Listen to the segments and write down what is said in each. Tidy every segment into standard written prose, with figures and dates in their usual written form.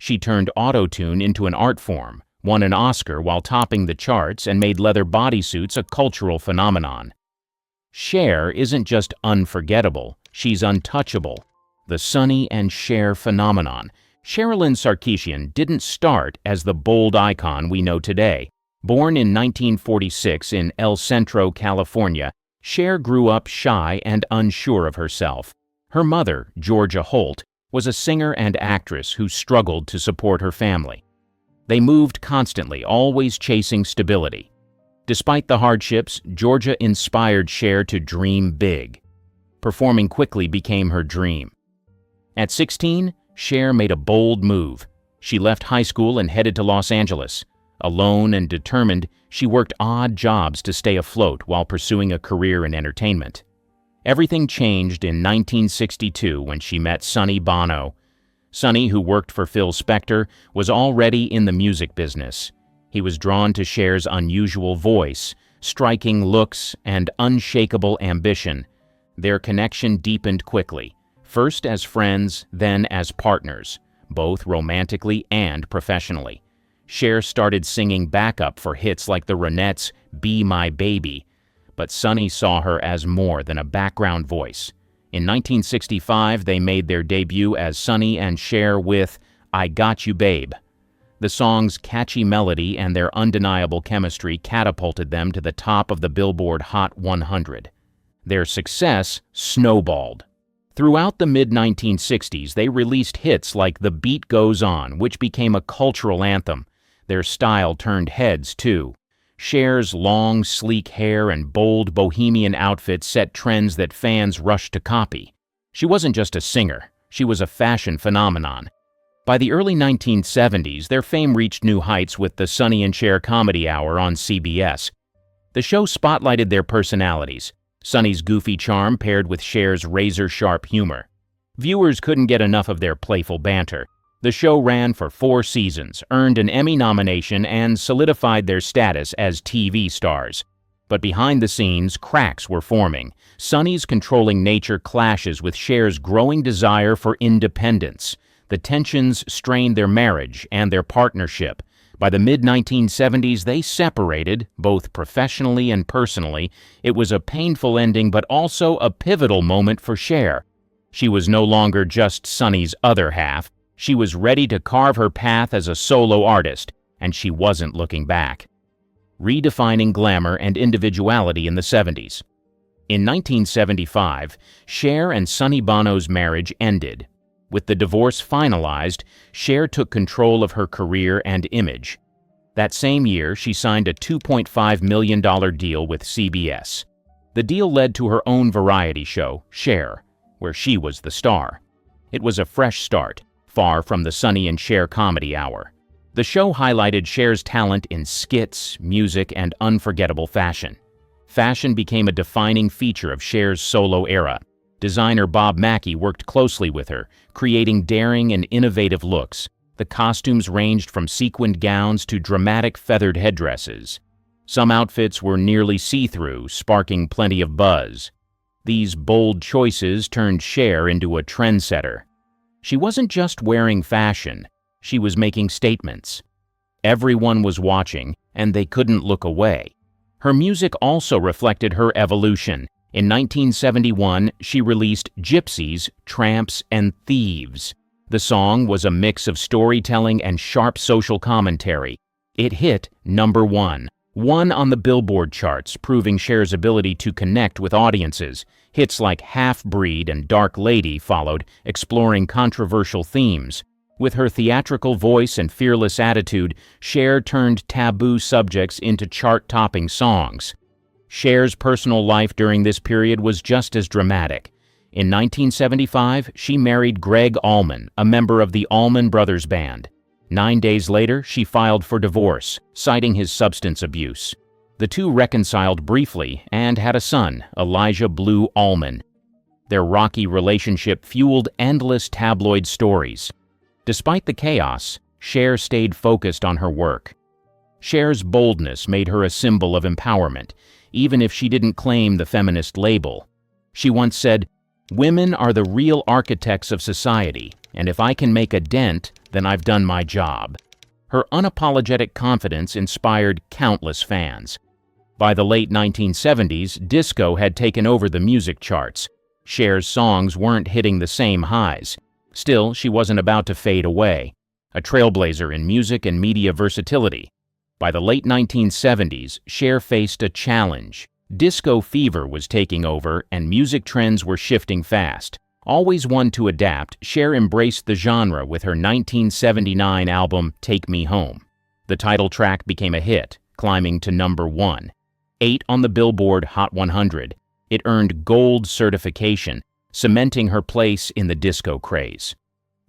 She turned autotune into an art form, won an Oscar while topping the charts, and made leather bodysuits a cultural phenomenon. Cher isn't just unforgettable, she's untouchable. The Sunny and Cher phenomenon. Sherilyn Sarkisian didn't start as the bold icon we know today. Born in 1946 in El Centro, California, Cher grew up shy and unsure of herself. Her mother, Georgia Holt, was a singer and actress who struggled to support her family. They moved constantly, always chasing stability. Despite the hardships, Georgia inspired Cher to dream big. Performing quickly became her dream. At 16, Cher made a bold move. She left high school and headed to Los Angeles. Alone and determined, she worked odd jobs to stay afloat while pursuing a career in entertainment. Everything changed in 1962 when she met Sonny Bono. Sonny, who worked for Phil Spector, was already in the music business. He was drawn to Cher's unusual voice, striking looks, and unshakable ambition. Their connection deepened quickly, first as friends, then as partners, both romantically and professionally. Cher started singing backup for hits like the Ronettes' Be My Baby, but Sonny saw her as more than a background voice. In 1965, they made their debut as Sunny and Cher with I Got You Babe. The song's catchy melody and their undeniable chemistry catapulted them to the top of the Billboard Hot 100. Their success snowballed. Throughout the mid-1960s, they released hits like The Beat Goes On, which became a cultural anthem. Their style turned heads, too. Cher's long, sleek hair and bold bohemian outfits set trends that fans rushed to copy. She wasn't just a singer, she was a fashion phenomenon. By the early 1970s, their fame reached new heights with the Sunny and Cher Comedy Hour on CBS. The show spotlighted their personalities, Sunny's goofy charm paired with Cher's razor-sharp humor. Viewers couldn't get enough of their playful banter. The show ran for 4 seasons, earned an Emmy nomination, and solidified their status as TV stars. But behind the scenes, cracks were forming. Sunny's controlling nature clashes with Cher's growing desire for independence. The tensions strained their marriage and their partnership. By the mid-1970s, they separated, both professionally and personally. It was a painful ending, but also a pivotal moment for Cher. She was no longer just Sunny's other half. She was ready to carve her path as a solo artist, and she wasn't looking back. Redefining glamour and individuality in the 70s. In 1975, Cher and Sonny Bono's marriage ended. With the divorce finalized, Cher took control of her career and image. That same year, she signed a $2.5 million deal with CBS. The deal led to her own variety show, Cher, where she was the star. It was a fresh start, far from the Sunny and Cher Comedy Hour. The show highlighted Cher's talent in skits, music, and unforgettable fashion. Fashion became a defining feature of Cher's solo era. Designer Bob Mackie worked closely with her, creating daring and innovative looks. The costumes ranged from sequined gowns to dramatic feathered headdresses. Some outfits were nearly see-through, sparking plenty of buzz. These bold choices turned Cher into a trendsetter. She wasn't just wearing fashion, she was making statements. Everyone was watching, and they couldn't look away. Her music also reflected her evolution. In 1971, she released Gypsies, Tramps, and Thieves. The song was a mix of storytelling and sharp social commentary. It hit #1 on the Billboard charts, proving Cher's ability to connect with audiences. Hits like Half-Breed and Dark Lady followed, exploring controversial themes. With her theatrical voice and fearless attitude, Cher turned taboo subjects into chart-topping songs. Cher's personal life during this period was just as dramatic. In 1975, she married Greg Allman, a member of the Allman Brothers Band. 9 days later, she filed for divorce, citing his substance abuse. The two reconciled briefly and had a son, Elijah Blue Allman. Their rocky relationship fueled endless tabloid stories. Despite the chaos, Cher stayed focused on her work. Cher's boldness made her a symbol of empowerment, even if she didn't claim the feminist label. She once said, "Women are the real architects of society, and if I can make a dent, then I've done my job." Her unapologetic confidence inspired countless fans. By the late 1970s, disco had taken over the music charts. Cher's songs weren't hitting the same highs. Still, she wasn't about to fade away. A trailblazer in music and media versatility. By the late 1970s, Cher faced a challenge. Disco fever was taking over and music trends were shifting fast. Always one to adapt, Cher embraced the genre with her 1979 album Take Me Home. The title track became a hit, climbing to #1. 8 on the Billboard Hot 100. It earned gold certification, cementing her place in the disco craze.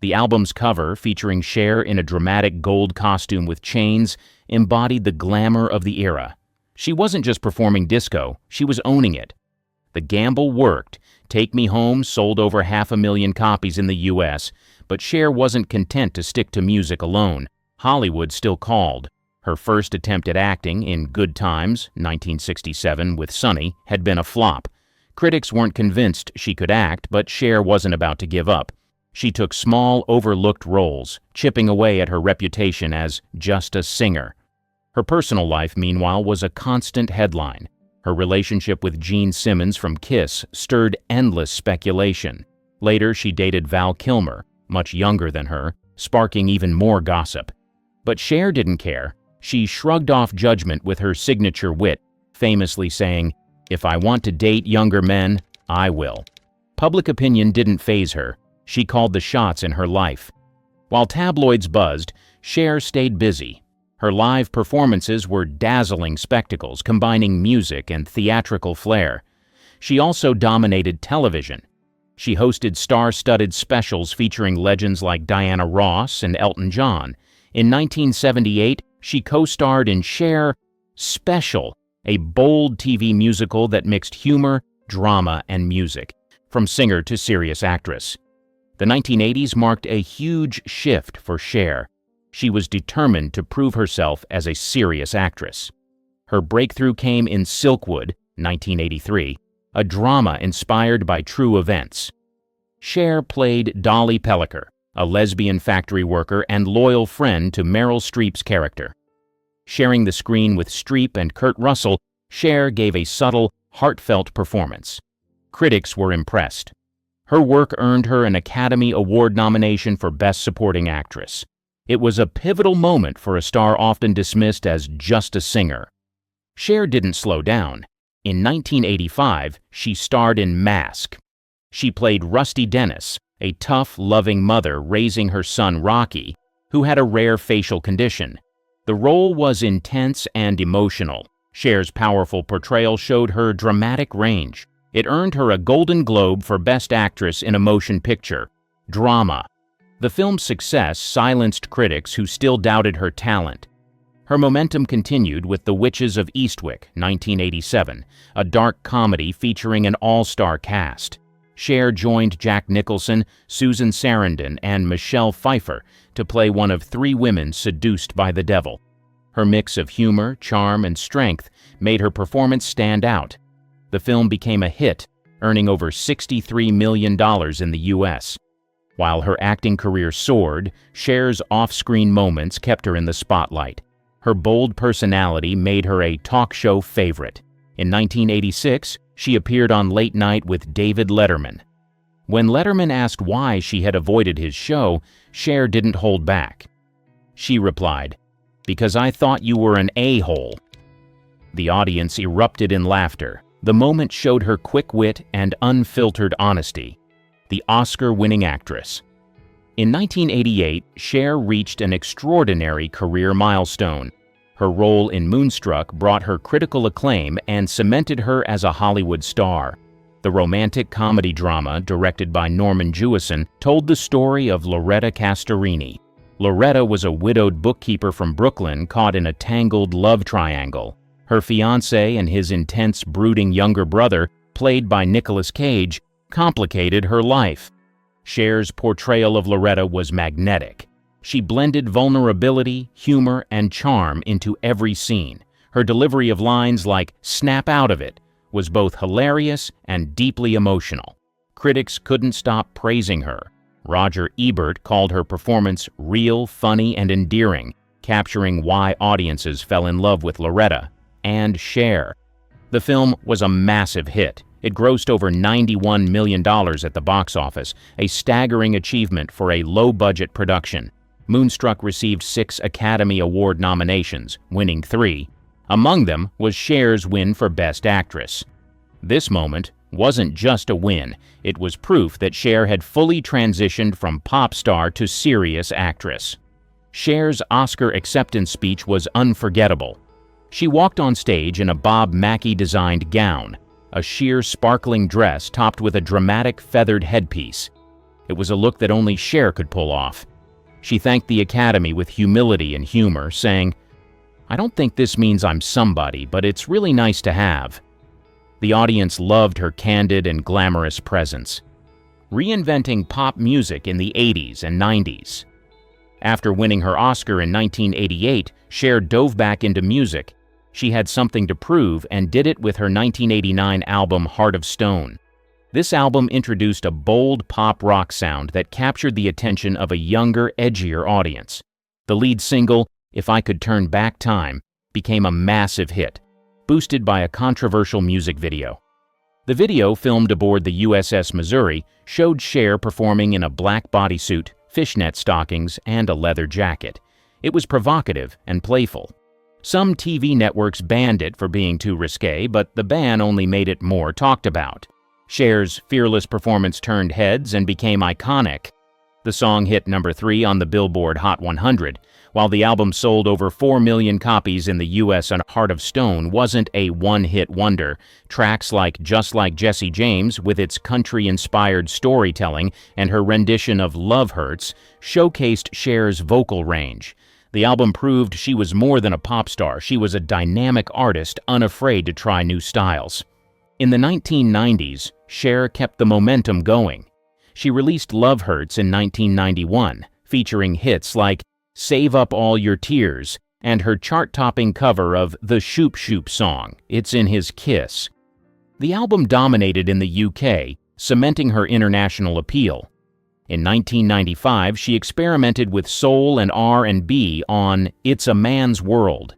The album's cover, featuring Cher in a dramatic gold costume with chains, embodied the glamour of the era. She wasn't just performing disco, she was owning it. The gamble worked. Take Me Home sold over 500,000 copies in the US, but Cher wasn't content to stick to music alone. Hollywood still called. Her first attempt at acting in Good Times, 1967, with Sunny, had been a flop. Critics weren't convinced she could act, but Cher wasn't about to give up. She took small, overlooked roles, chipping away at her reputation as just a singer. Her personal life, meanwhile, was a constant headline. Her relationship with Gene Simmons from Kiss stirred endless speculation. Later, she dated Val Kilmer, much younger than her, sparking even more gossip. But Cher didn't care. She shrugged off judgment with her signature wit, famously saying, "If I want to date younger men, I will." Public opinion didn't faze her. She called the shots in her life. While tabloids buzzed, Cher stayed busy. Her live performances were dazzling spectacles combining music and theatrical flair. She also dominated television. She hosted star-studded specials featuring legends like Diana Ross and Elton John. In 1978, she co-starred in Cher Special, a bold TV musical that mixed humor, drama, and music, from singer to serious actress. The 1980s marked a huge shift for Cher. She was determined to prove herself as a serious actress. Her breakthrough came in Silkwood, 1983, a drama inspired by true events. Cher played Dolly Pellicker, a lesbian factory worker and loyal friend to Meryl Streep's character. Sharing the screen with Streep and Kurt Russell, Cher gave a subtle, heartfelt performance. Critics were impressed. Her work earned her an Academy Award nomination for Best Supporting Actress. It was a pivotal moment for a star often dismissed as just a singer. Cher didn't slow down. In 1985, she starred in Mask. She played Rusty Dennis, a tough, loving mother raising her son Rocky, who had a rare facial condition. The role was intense and emotional. Cher's powerful portrayal showed her dramatic range. It earned her a Golden Globe for Best Actress in a Motion Picture. Drama. The film's success silenced critics who still doubted her talent. Her momentum continued with The Witches of Eastwick, 1987, a dark comedy featuring an all-star cast. Cher joined Jack Nicholson, Susan Sarandon, and Michelle Pfeiffer to play one of 3 women seduced by the devil. Her mix of humor, charm, and strength made her performance stand out. The film became a hit, earning over $63 million in the U.S. While her acting career soared, Cher's off-screen moments kept her in the spotlight. Her bold personality made her a talk show favorite. In 1986, she appeared on Late Night with David Letterman. When Letterman asked why she had avoided his show, Cher didn't hold back. She replied, "Because I thought you were an a-hole." The audience erupted in laughter. The moment showed her quick wit and unfiltered honesty. The Oscar-winning actress. In 1988, Cher reached an extraordinary career milestone. Her role in Moonstruck brought her critical acclaim and cemented her as a Hollywood star. The romantic comedy drama, directed by Norman Jewison, told the story of Loretta Castorini. Loretta was a widowed bookkeeper from Brooklyn caught in a tangled love triangle. Her fiancé and his intense, brooding younger brother, played by Nicolas Cage, complicated her life. Cher's portrayal of Loretta was magnetic. She blended vulnerability, humor, and charm into every scene. Her delivery of lines like "snap out of it" was both hilarious and deeply emotional. Critics couldn't stop praising her. Roger Ebert called her performance real, funny, and endearing, capturing why audiences fell in love with Loretta and Cher. The film was a massive hit. It grossed over $91 million at the box office, a staggering achievement for a low-budget production. Moonstruck received 6 Academy Award nominations, winning 3. Among them was Cher's win for Best Actress. This moment wasn't just a win, it was proof that Cher had fully transitioned from pop star to serious actress. Cher's Oscar acceptance speech was unforgettable. She walked on stage in a Bob Mackie-designed gown, a sheer sparkling dress topped with a dramatic feathered headpiece. It was a look that only Cher could pull off. She thanked the Academy with humility and humor, saying, "I don't think this means I'm somebody, but it's really nice to have." The audience loved her candid and glamorous presence. Reinventing pop music in the 80s and 90s. After winning her Oscar in 1988, Cher dove back into music. She had something to prove and did it with her 1989 album Heart of Stone. This album introduced a bold pop rock sound that captured the attention of a younger, edgier audience. The lead single, If I Could Turn Back Time, became a massive hit, boosted by a controversial music video. The video, filmed aboard the USS Missouri, showed Cher performing in a black bodysuit, fishnet stockings, and a leather jacket. It was provocative and playful. Some TV networks banned it for being too risque, but the ban only made it more talked about. Cher's fearless performance turned heads and became iconic. The song hit number 3 on the Billboard Hot 100. While the album sold over 4 million copies in the US, and Heart of Stone wasn't a one-hit wonder. Tracks like Just Like Jesse James, with its country-inspired storytelling, and her rendition of Love Hurts, showcased Cher's vocal range. The album proved she was more than a pop star. She was a dynamic artist, unafraid to try new styles. In the 1990s, Cher kept the momentum going. She released Love Hurts in 1991, featuring hits like Save Up All Your Tears and her chart-topping cover of the Shoop Shoop song, It's in His Kiss. The album dominated in the UK, cementing her international appeal. In 1995, she experimented with soul and R&B on It's a Man's World.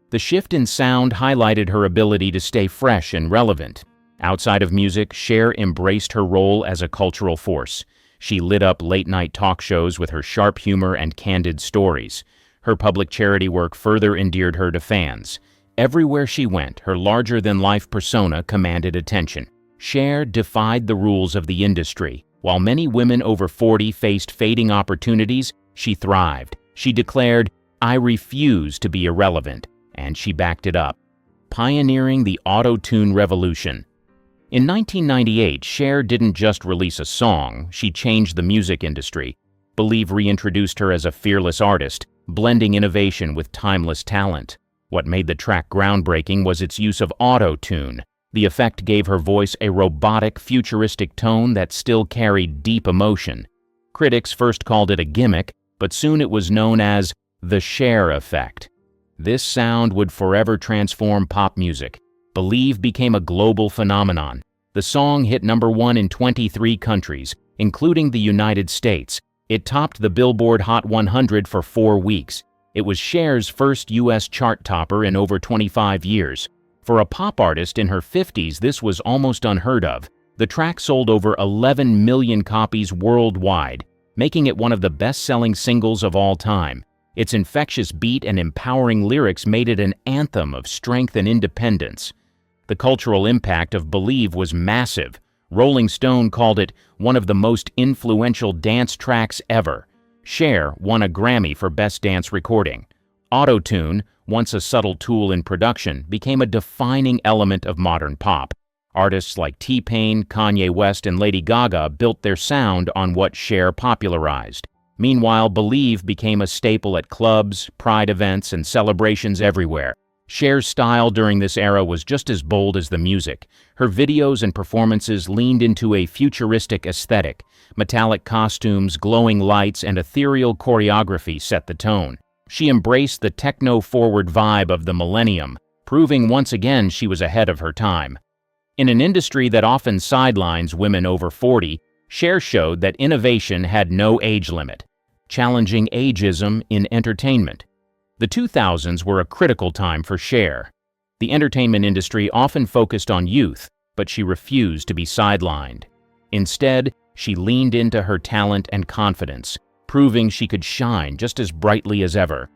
The shift in sound highlighted her ability to stay fresh and relevant. Outside of music, Cher embraced her role as a cultural force. She lit up late-night talk shows with her sharp humor and candid stories. Her public charity work further endeared her to fans. Everywhere she went, her larger-than-life persona commanded attention. Cher defied the rules of the industry. While many women over 40 faced fading opportunities, she thrived. She declared, "I refuse to be irrelevant," and she backed it up, pioneering the autotune revolution. In 1998, Cher didn't just release a song, she changed the music industry. Believe reintroduced her as a fearless artist, blending innovation with timeless talent. What made the track groundbreaking was its use of autotune. The effect gave her voice a robotic, futuristic tone that still carried deep emotion. Critics first called it a gimmick, but soon it was known as the Cher effect. This sound would forever transform pop music. Believe became a global phenomenon. The song hit number 1 in 23 countries, including the United States. It topped the Billboard Hot 100 for 4 weeks. It was Cher's first U.S. chart topper in over 25 years. For a pop artist in her 50s, this was almost unheard of. The track sold over 11 million copies worldwide, making it one of the best-selling singles of all time. Its infectious beat and empowering lyrics made it an anthem of strength and independence. The cultural impact of Believe was massive. Rolling Stone called it one of the most influential dance tracks ever. Cher won a Grammy for Best Dance Recording. Autotune, once a subtle tool in production, became a defining element of modern pop. Artists like T-Pain, Kanye West, and Lady Gaga built their sound on what Cher popularized. Meanwhile, Believe became a staple at clubs, pride events, and celebrations everywhere. Cher's style during this era was just as bold as the music. Her videos and performances leaned into a futuristic aesthetic. Metallic costumes, glowing lights, and ethereal choreography set the tone. She embraced the techno-forward vibe of the millennium, proving once again she was ahead of her time. In an industry that often sidelines women over 40, Cher showed that innovation had no age limit, challenging ageism in entertainment. The 2000s were a critical time for Cher. The entertainment industry often focused on youth, but she refused to be sidelined. Instead, she leaned into her talent and confidence, proving she could shine just as brightly as ever.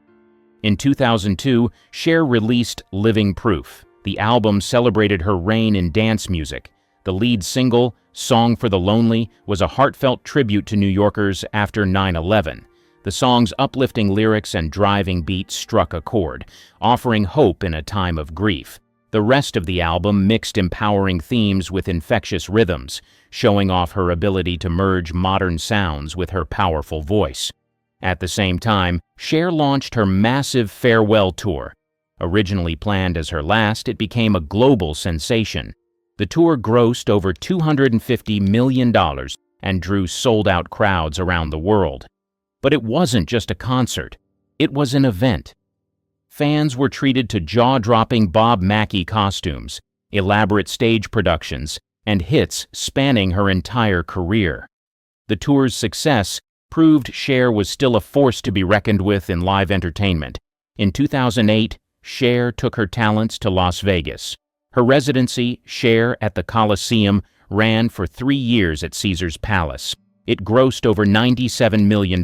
In 2002, Cher released Living Proof. The album celebrated her reign in dance music. The lead single, Song for the Lonely, was a heartfelt tribute to New Yorkers after 9/11. The song's uplifting lyrics and driving beat struck a chord, offering hope in a time of grief. The rest of the album mixed empowering themes with infectious rhythms, showing off her ability to merge modern sounds with her powerful voice. At the same time, Cher launched her massive farewell tour. Originally planned as her last, it became a global sensation. The tour grossed over $250 million and drew sold-out crowds around the world. But it wasn't just a concert. It was an event. Fans were treated to jaw-dropping Bob Mackie costumes, elaborate stage productions, and hits spanning her entire career. The tour's success proved Cher was still a force to be reckoned with in live entertainment. In 2008, Cher took her talents to Las Vegas. Her residency, Cher at the Coliseum, ran for 3 years at Caesar's Palace. It grossed over $97 million,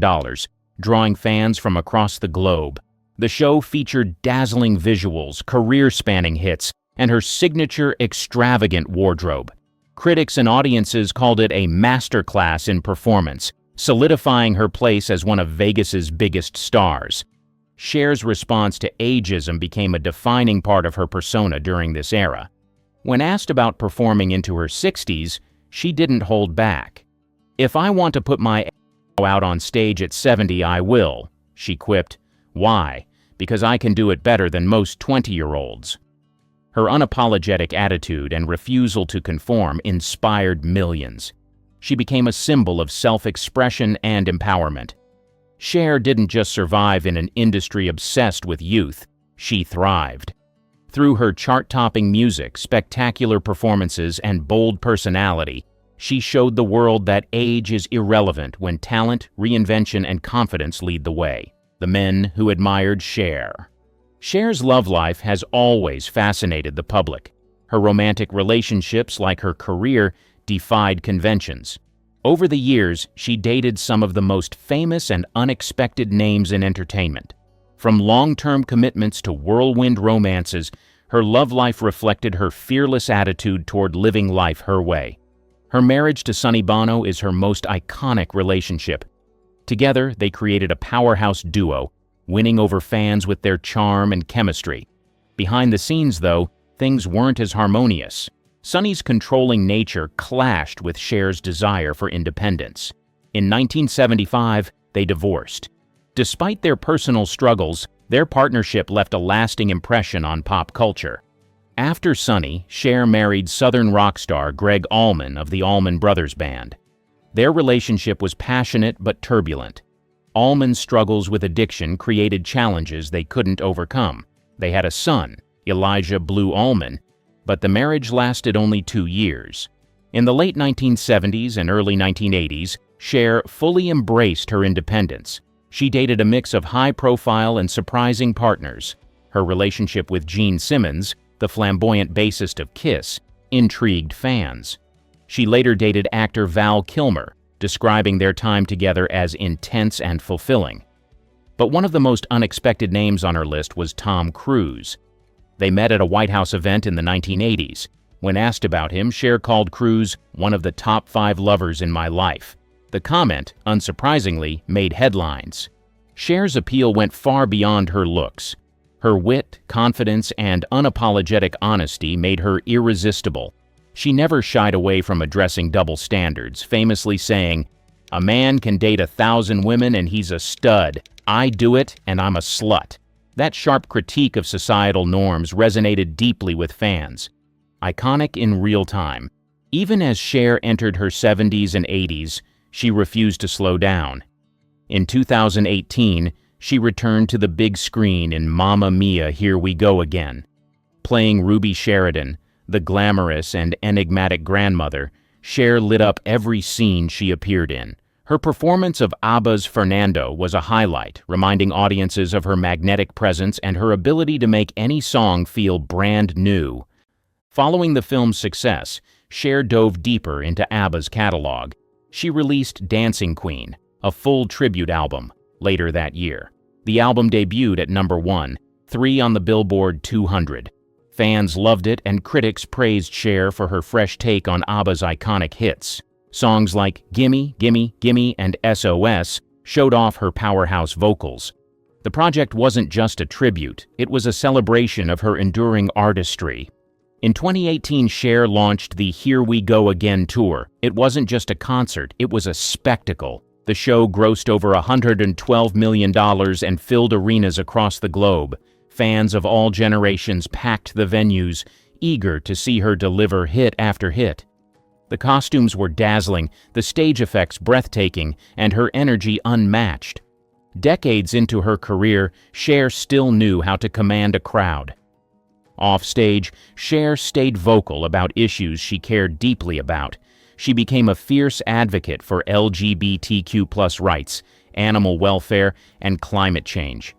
drawing fans from across the globe. The show featured dazzling visuals, career-spanning hits, and her signature extravagant wardrobe. Critics and audiences called it a masterclass in performance, solidifying her place as one of Vegas's biggest stars. Cher's response to ageism became a defining part of her persona during this era. When asked about performing into her 60s, she didn't hold back. "If I want to put my out on stage at 70, I will," she quipped. "Why? Because I can do it better than most 20-year-olds." Her unapologetic attitude and refusal to conform inspired millions. She became a symbol of self-expression and empowerment. Cher didn't just survive in an industry obsessed with youth, she thrived. Through her chart-topping music, spectacular performances, and bold personality, she showed the world that age is irrelevant when talent, reinvention, and confidence lead the way. The men who admired Cher. Cher's love life has always fascinated the public. Her romantic relationships, like her career, defied conventions. Over the years, she dated some of the most famous and unexpected names in entertainment. From long-term commitments to whirlwind romances, her love life reflected her fearless attitude toward living life her way. Her marriage to Sonny Bono is her most iconic relationship. Together, they created a powerhouse duo, winning over fans with their charm and chemistry. Behind the scenes, though, things weren't as harmonious. Sonny's controlling nature clashed with Cher's desire for independence. In 1975, they divorced. Despite their personal struggles, their partnership left a lasting impression on pop culture. After Sonny, Cher married Southern rock star Greg Allman of the Allman Brothers Band. Their relationship was passionate but turbulent. Allman's struggles with addiction created challenges they couldn't overcome. They had a son, Elijah Blue Allman, but the marriage lasted only 2 years. In the late 1970s and early 1980s, Cher fully embraced her independence. She dated a mix of high-profile and surprising partners. Her relationship with Gene Simmons, the flamboyant bassist of Kiss, intrigued fans. She later dated actor Val Kilmer, describing their time together as intense and fulfilling. But one of the most unexpected names on her list was Tom Cruise. They met at a White House event in the 1980s. When asked about him, Cher called Cruise one of the top 5 lovers in my life. The comment, unsurprisingly, made headlines. Cher's appeal went far beyond her looks. Her wit, confidence, and unapologetic honesty made her irresistible. She never shied away from addressing double standards, famously saying, "A man can date 1,000 women and he's a stud. I do it and I'm a slut." That sharp critique of societal norms resonated deeply with fans. Iconic in real time. Even as Cher entered her 70s and 80s, she refused to slow down. In 2018, she returned to the big screen in Mamma Mia, Here We Go Again. Playing Ruby Sheridan, the glamorous and enigmatic grandmother, Cher lit up every scene she appeared in. Her performance of ABBA's Fernando was a highlight, reminding audiences of her magnetic presence and her ability to make any song feel brand new. Following the film's success, Cher dove deeper into ABBA's catalog. She released Dancing Queen, a full tribute album, later that year. The album debuted at number 1, 3 on the Billboard 200. Fans loved it and critics praised Cher for her fresh take on ABBA's iconic hits. Songs like Gimme, Gimme, Gimme, and SOS showed off her powerhouse vocals. The project wasn't just a tribute, it was a celebration of her enduring artistry. In 2018, Cher launched the Here We Go Again tour. It wasn't just a concert, it was a spectacle. The show grossed over $112 million and filled arenas across the globe. Fans of all generations packed the venues, eager to see her deliver hit after hit. The costumes were dazzling, the stage effects breathtaking, and her energy unmatched. Decades into her career, Cher still knew how to command a crowd. Offstage, Cher stayed vocal about issues she cared deeply about. She became a fierce advocate for LGBTQ+ rights, animal welfare, and climate change.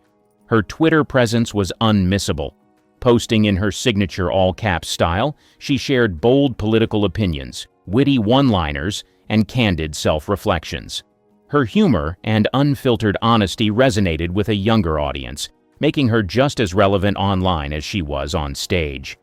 Her Twitter presence was unmissable. Posting in her signature all-caps style, she shared bold political opinions, witty one-liners, and candid self-reflections. Her humor and unfiltered honesty resonated with a younger audience, making her just as relevant online as she was on stage.